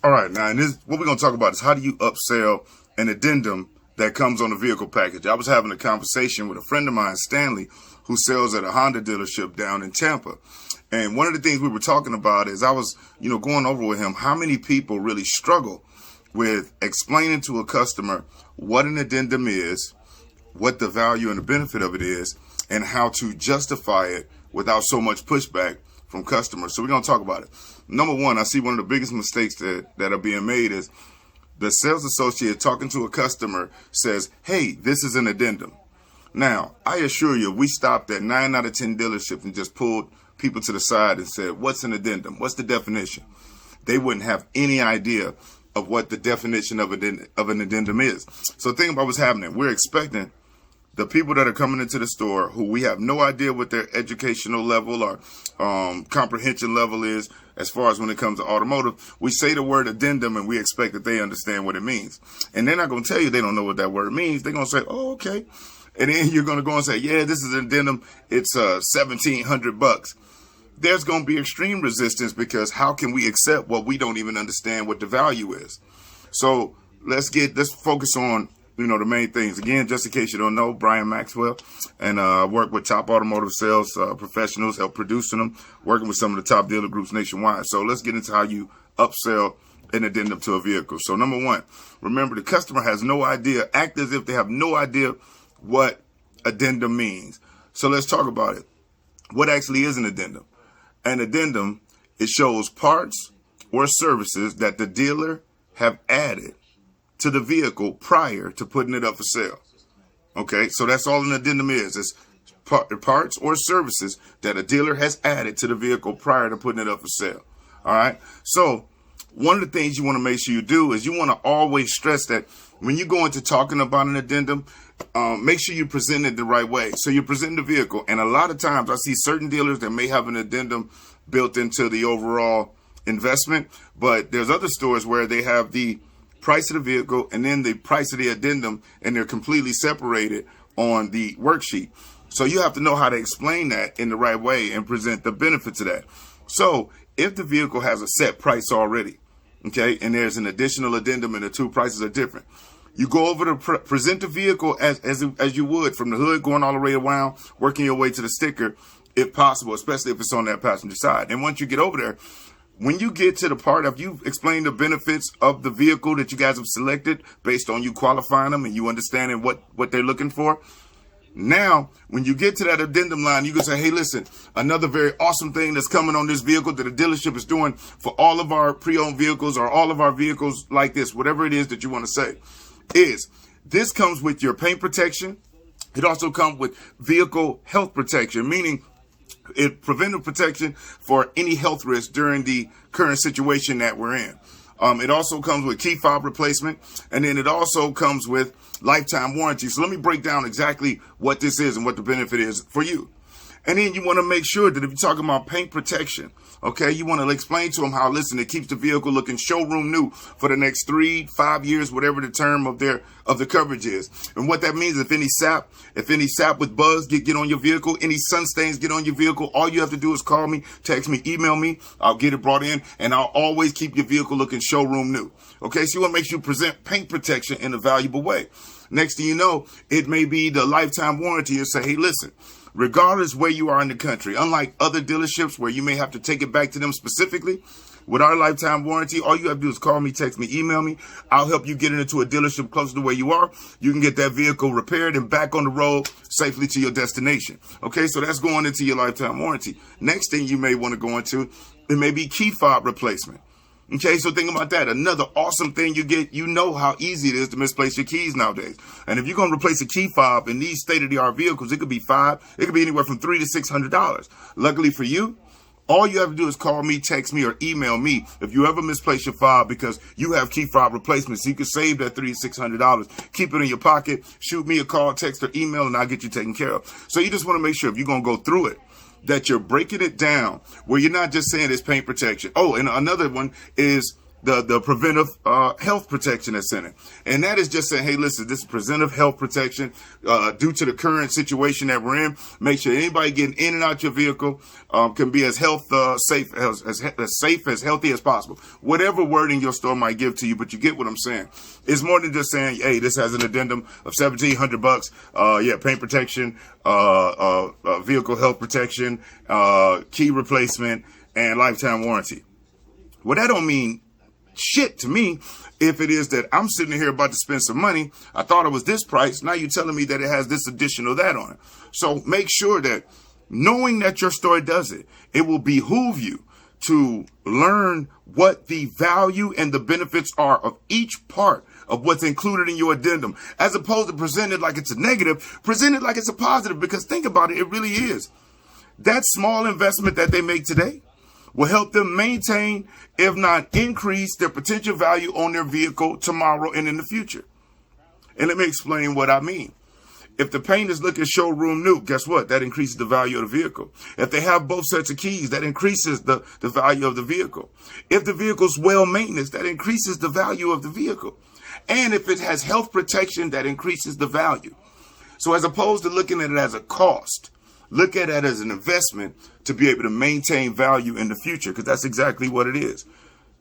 All right, now, and this, what we're going to talk about is how do you upsell an addendum that comes on the vehicle package. I was having a conversation with a friend of mine, Stanley, who sells at a Honda dealership down in Tampa. And one of the things we were talking about is I was, going over with him how many people really struggle with explaining to a customer what an addendum is, what the value and the benefit of it is, and how to justify it without so much pushback from customers. So we're going to talk about it. Number one, I see one of the biggest mistakes that are being made is the sales associate talking to a customer says, hey, this is an addendum. Now, I assure you, we stopped at 9 out of 10 dealerships and just pulled people to the side and said, what's an addendum? What's the definition? They wouldn't have any idea of what the definition of an addendum is. So think about what's happening. We're expecting the people that are coming into the store who we have no idea what their educational level or comprehension level is as far as when it comes to automotive. We say the word addendum and we expect that they understand what it means. And they're not going to tell you they don't know what that word means. They're going to say, oh, okay. And then you're going to go and say, yeah, this is an addendum. It's $1,700. There's going to be extreme resistance because how can we accept what we don't even understand what the value is? So let's focus on the main things. Again, just in case you don't know, Brian Maxwell, and I work with top automotive sales professionals, help producing them, working with some of the top dealer groups nationwide. So let's get into how you upsell an addendum to a vehicle. So number one, remember the customer has no idea, act as if they have no idea what addendum means. So let's talk about it. What actually is an addendum? An addendum, it shows parts or services that the dealer have added to the vehicle prior to putting it up for sale. Okay, so that's all an addendum is. It's parts or services that a dealer has added to the vehicle prior to putting it up for sale. All right, so one of the things you want to make sure you do is you want to always stress that when you go into talking about an addendum, make sure you present it the right way. So you present the vehicle, and a lot of times I see certain dealers that may have an addendum built into the overall investment, but there's other stores where they have the price of the vehicle and then the price of the addendum, and they're completely separated on the worksheet. So you have to know how to explain that in the right way and present the benefits of that. So if the vehicle has a set price already, okay, and there's an additional addendum and the two prices are different, you go over to present the vehicle as you would from the hood going all the way around, working your way to the sticker, if possible, especially if it's on that passenger side. And once you get over there, when you get to the part of you've explained the benefits of the vehicle that you guys have selected based on you qualifying them and you understanding what they're looking for. Now, when you get to that addendum line, you can say, hey, listen, another very awesome thing that's coming on this vehicle that the dealership is doing for all of our pre-owned vehicles or all of our vehicles like this, whatever it is that you want to say, is this comes with your paint protection. It also comes with vehicle health protection, meaning it preventive protection for any health risk during the current situation that we're in. It also comes with key fob replacement, and then it also comes with lifetime warranty. So let me break down exactly what this is and what the benefit is for you. And then you want to make sure that if you're talking about paint protection, okay, you want to explain to them how, listen, it keeps the vehicle looking showroom new for the next 3-5 years, whatever the term of the coverage is. And what that means, if any sap with buzz get on your vehicle, any sun stains get on your vehicle, all you have to do is call me, text me, email me. I'll get it brought in, and I'll always keep your vehicle looking showroom new. Okay, so you want to make sure you present paint protection in a valuable way. Next thing you know, it may be the lifetime warranty and say, hey, listen, regardless where you are in the country, unlike other dealerships where you may have to take it back to them specifically, with our lifetime warranty, all you have to do is call me, text me, email me. I'll help you get into a dealership closer to where you are. You can get that vehicle repaired and back on the road safely to your destination. Okay, so that's going into your lifetime warranty. Next thing you may want to go into, it may be key fob replacement. Okay, so think about that. Another awesome thing you get, you know how easy it is to misplace your keys nowadays. And if you're going to replace a key fob in these state-of-the-art vehicles, it could be anywhere from $300 to $600. Luckily for you, all you have to do is call me, text me, or email me if you ever misplace your fob because you have key fob replacements. So you can save that $300 to $600. Keep it in your pocket. Shoot me a call, text, or email, and I'll get you taken care of. So you just want to make sure if you're going to go through it, that you're breaking it down where you're not just saying it's paint protection. Oh, and another one is the preventive health protection that's in it. And that is just saying, hey, listen, this is preventive health protection due to the current situation that we're in. Make sure anybody getting in and out your vehicle can be as safe as healthy as possible. Whatever wording your store might give to you, but you get what I'm saying. It's more than just saying, hey, this has an addendum of $1,700. Paint protection, vehicle health protection, key replacement, and lifetime warranty. Well, that don't mean shit to me if it is that I'm sitting here about to spend some money. I thought it was this price. Now you're telling me that it has this additional that on it. So make sure that knowing that your store does it, it will behoove you to learn what the value and the benefits are of each part of what's included in your addendum, as opposed to present it like it's a negative. Present it like it's a positive, because think about it, it really is. That small investment that they make today will help them maintain, if not increase, their potential value on their vehicle tomorrow and in the future. And let me explain what I mean. If the paint is looking showroom new, guess what? That increases the value of the vehicle. If they have both sets of keys, that increases the value of the vehicle. If the vehicle's well maintenance, that increases the value of the vehicle. And if it has health protection, that increases the value. So as opposed to looking at it as a cost, look at it as an investment to be able to maintain value in the future, because that's exactly what it is.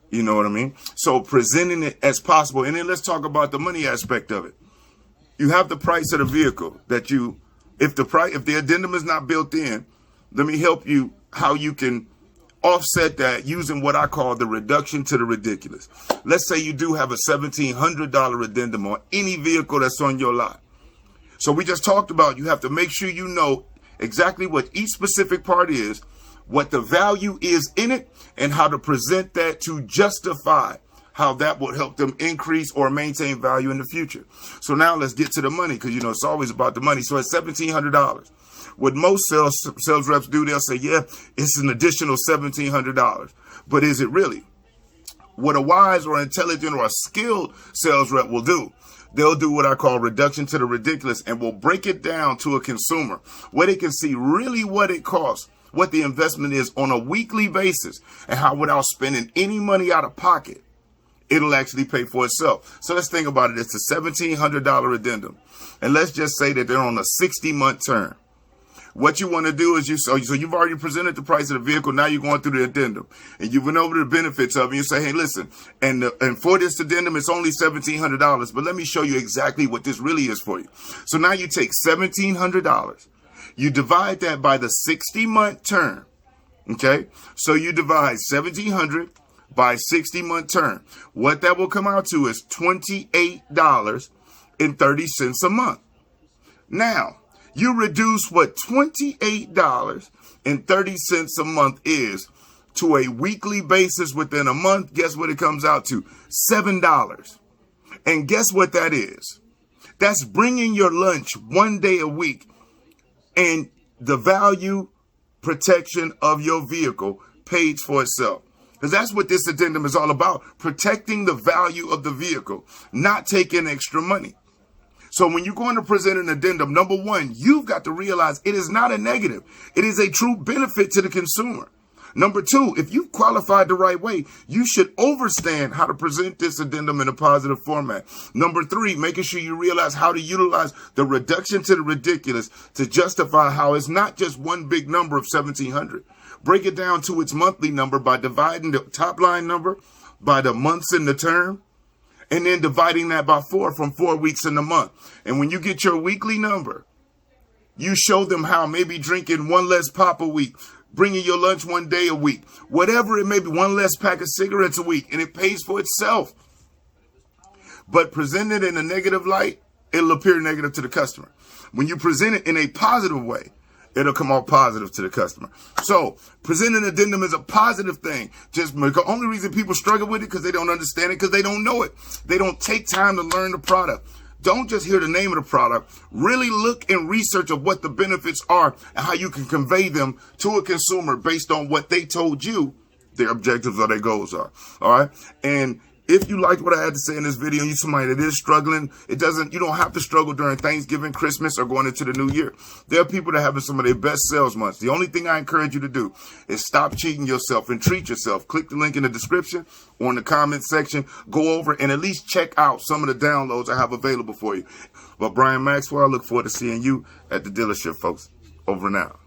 You know what I mean? So presenting it as possible. And then let's talk about the money aspect of it. You have the price of the vehicle that if the addendum is not built in, let me help you how you can offset that using what I call the reduction to the ridiculous. Let's say you do have a $1,700 addendum on any vehicle that's on your lot. So we just talked about, you have to make sure you know exactly what each specific part is, what the value is in it, and how to present that to justify how that would help them increase or maintain value in the future. So now let's get to the money, because, it's always about the money. So at $1,700, what most sales reps do, they'll say, yeah, it's an additional $1,700. But is it really? What a wise or intelligent or a skilled sales rep will do, they'll do what I call reduction to the ridiculous, and will break it down to a consumer where they can see really what it costs, what the investment is on a weekly basis, and how without spending any money out of pocket, it'll actually pay for itself. So let's think about it. It's a $1,700 addendum. And let's just say that they're on a 60-month term. What you want to do is so you've already presented the price of the vehicle. Now you're going through the addendum, and you've went over the benefits of it. You say, hey, listen, and for this addendum, it's only $1,700, but let me show you exactly what this really is for you. So now you take $1,700, you divide that by the 60-month term. Okay. So you divide 1,700 by 60-month term. What that will come out to is $28.30 a month. Now, you reduce what $28.30 a month is to a weekly basis within a month. Guess what it comes out to? $7. And guess what that is? That's bringing your lunch one day a week, and the value protection of your vehicle pays for itself. Because that's what this addendum is all about, protecting the value of the vehicle, not taking extra money. So when you're going to present an addendum, number one, you've got to realize it is not a negative. It is a true benefit to the consumer. Number two, if you've qualified the right way, you should understand how to present this addendum in a positive format. Number three, making sure you realize how to utilize the reduction to the ridiculous to justify how it's not just one big number of 1,700. Break it down to its monthly number by dividing the top line number by the months in the term, and then dividing that by 4 from 4 weeks in the month. And when you get your weekly number, you show them how maybe drinking one less pop a week, bringing your lunch one day a week, whatever it may be, one less pack of cigarettes a week, and it pays for itself. But present it in a negative light, it'll appear negative to the customer. When you present it in a positive way, it'll come out positive to the customer. So presenting an addendum is a positive thing. Just the only reason people struggle with it because they don't understand it, because they don't know it. They don't take time to learn the product. Don't just hear the name of the product. Really look and research of what the benefits are and how you can convey them to a consumer based on what they told you their objectives or their goals are. All right. And If you liked what I had to say in this video and you're somebody that is struggling, you don't have to struggle during Thanksgiving, Christmas, or going into the new year. There are people that are having some of their best sales months. The only thing I encourage you to do is stop cheating yourself and treat yourself. Click the link in the description or in the comment section. Go over and at least check out some of the downloads I have available for you. But Brian Maxwell, I look forward to seeing you at the dealership, folks. Over and out.